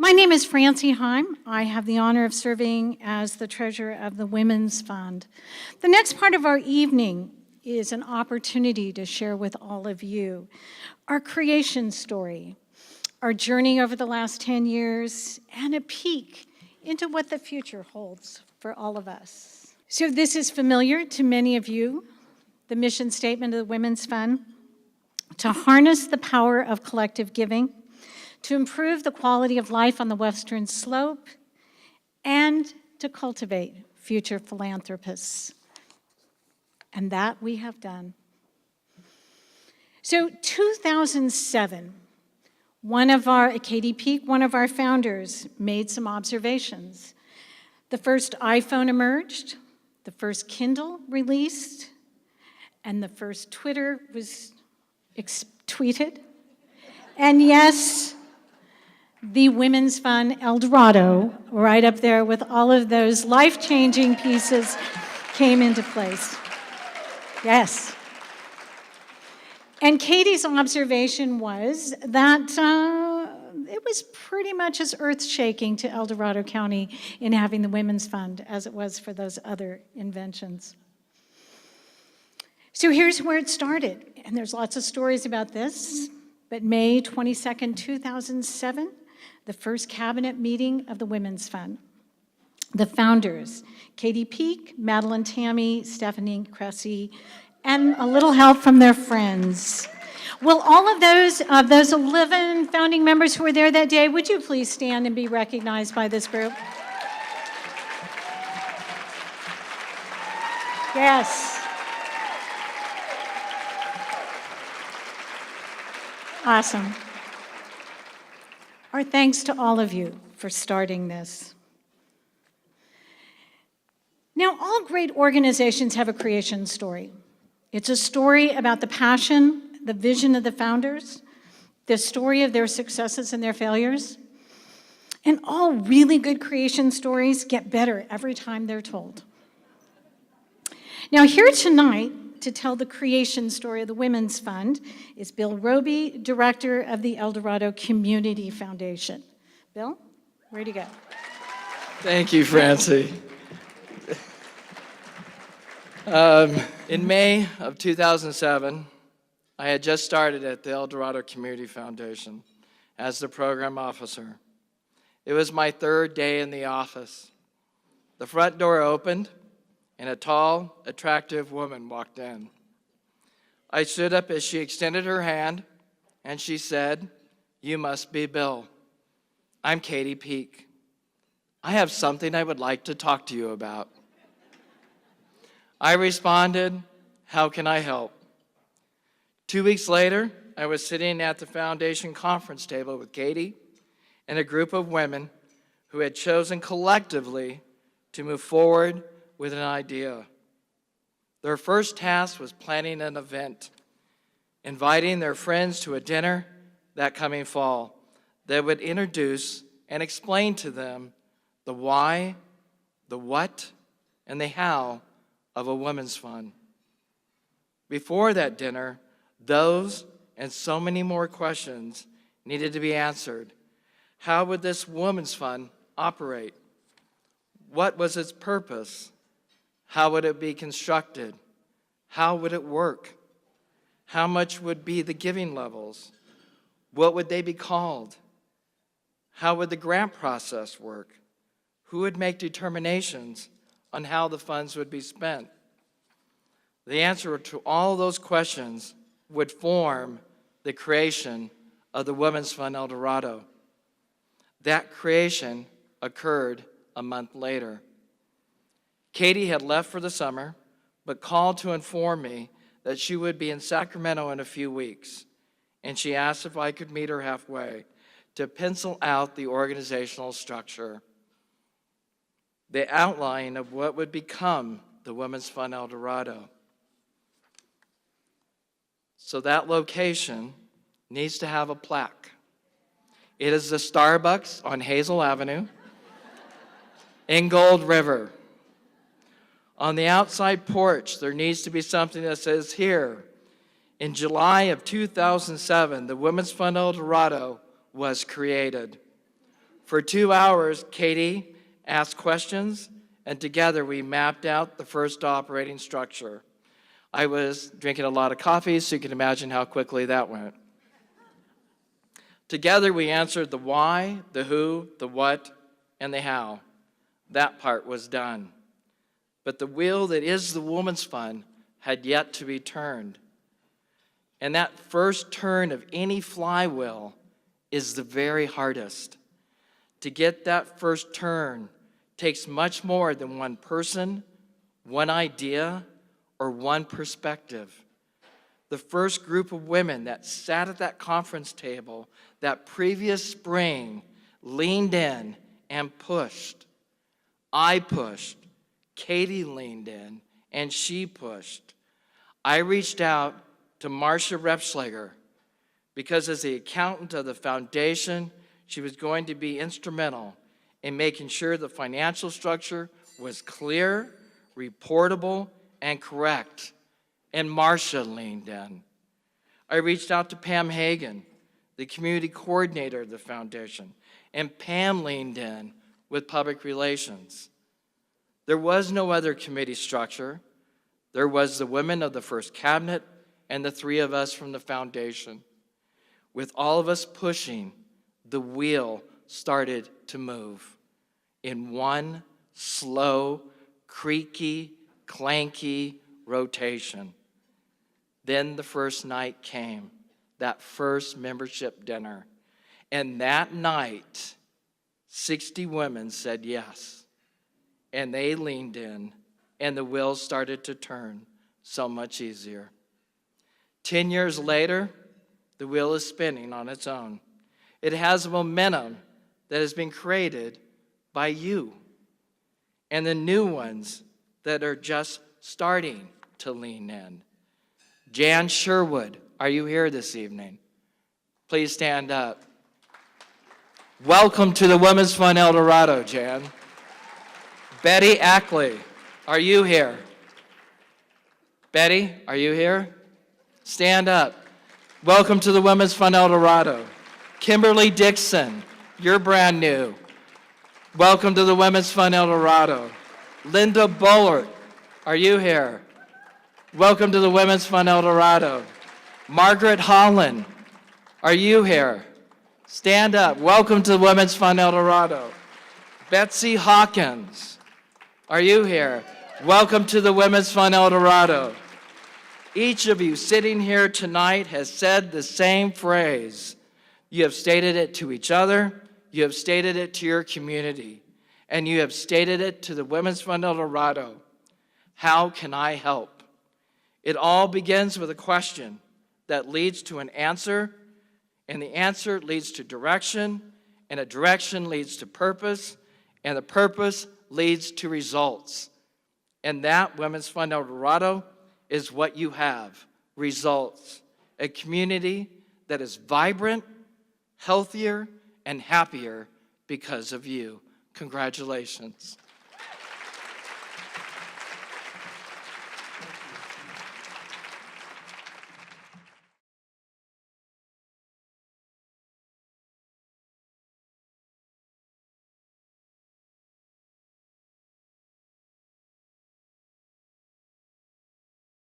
My name is Francie Heim. I have the honor of serving as the treasurer of the Women's Fund. The next part of our evening is an opportunity to share with all of you our creation story, our journey over the last 10 years, and a peek into what the future holds for all of us. So this is familiar to many of you, the mission statement of the Women's Fund: to harness the power of collective giving, to improve the quality of life on the Western Slope, and to cultivate future philanthropists. And that we have done. So 2007, Katie Peak, one of our founders, made some observations. The first iPhone emerged, the first Kindle released, and the first Twitter was tweeted. And yes, the Women's Fund El Dorado, right up there with all of those life-changing pieces, came into place. Yes. And Katie's observation was that it was pretty much as earth-shaking to El Dorado County in having the Women's Fund as it was for those other inventions. So here's where it started, and there's lots of stories about this, but May 22nd, 2007, the first cabinet meeting of the Women's Fund. The founders, Katie Peak, Madeline Tammy, Stephanie Cressy, and a little help from their friends. Will all of those 11 founding members who were there that day, would you please stand and be recognized by this group? Yes. Awesome. Our thanks to all of you for starting this. Now, all great organizations have a creation story. It's a story about the passion, the vision of the founders, the story of their successes and their failures. And all really good creation stories get better every time they're told. Now, here tonight to tell the creation story of the Women's Fund is Bill Roby, director of the El Dorado Community Foundation. Bill, where'd you go? Thank you, Francie. In May of 2007, I had just started at the El Dorado Community Foundation as the program officer. It was my third day in the office. The front door opened, and a tall, attractive woman walked in. I stood up as she extended her hand, and she said, "You must be Bill. I'm Katie Peak. I have something I would like to talk to you about." I responded, "How can I help?" 2 weeks later, I was sitting at the foundation conference table with Katie and a group of women who had chosen collectively to move forward with an idea. Their first task was planning an event, inviting their friends to a dinner that coming fall that would introduce and explain to them the why, the what, and the how of a women's fund. Before that dinner, those and so many more questions needed to be answered. How would this women's fund operate? What was its purpose? How would it be constructed? How would it work? How much would be the giving levels? What would they be called? How would the grant process work? Who would make determinations on how the funds would be spent? The answer to all those questions would form the creation of the Women's Fund El Dorado. That creation occurred a month later. Katie had left for the summer, but called to inform me that she would be in Sacramento in a few weeks, and she asked if I could meet her halfway to pencil out the organizational structure, the outline of what would become the Women's Fund El Dorado. So that location needs to have a plaque. It is the Starbucks on Hazel Avenue in Gold River. On the outside porch, there needs to be something that says, "Here, in July of 2007, the Women's Fund El Dorado was created. For 2 hours, Katie asked questions, and together we mapped out the first operating structure. I was drinking a lot of coffee, so you can imagine how quickly that went. Together we answered the why, the who, the what, and the how. That part was done. But the wheel that is the Women's Fund had yet to be turned. And that first turn of any flywheel is the very hardest. To get that first turn takes much more than one person, one idea, or one perspective. The first group of women that sat at that conference table that previous spring leaned in and pushed. I pushed. Katie leaned in and she pushed. I reached out to Marcia Repschlager because as the accountant of the foundation, she was going to be instrumental in making sure the financial structure was clear, reportable, and correct. And Marcia leaned in. I reached out to Pam Hagan, the community coordinator of the foundation, and Pam leaned in with public relations. There was no other committee structure. There was the women of the first cabinet and the three of us from the foundation. With all of us pushing, the wheel started to move in one slow, creaky, clanky rotation. Then the first night came, that first membership dinner. And that night, 60 women said yes. And they leaned in, and the wheel started to turn so much easier. 10 years later, the wheel is spinning on its own. It has a momentum that has been created by you and the new ones that are just starting to lean in. Jan Sherwood, are you here this evening? Please stand up. Welcome to the Women's Fund El Dorado, Jan. Betty Ackley, are you here? Betty, are you here? Stand up. Welcome to the Women's Fund El Dorado. Kimberly Dixon, you're brand new. Welcome to the Women's Fund El Dorado. Linda Bullard, are you here? Welcome to the Women's Fund El Dorado. Margaret Holland, are you here? Stand up. Welcome to the Women's Fund El Dorado. Betsy Hawkins, are you here? Welcome to the Women's Fund El Dorado. Each of you sitting here tonight has said the same phrase. You have stated it to each other, you have stated it to your community, and you have stated it to the Women's Fund El Dorado. How can I help? It all begins with a question that leads to an answer, and the answer leads to direction, and a direction leads to purpose, and the purpose leads to results. And that, Women's Fund El Dorado, is what you have, results. A community that is vibrant, healthier, and happier because of you. Congratulations.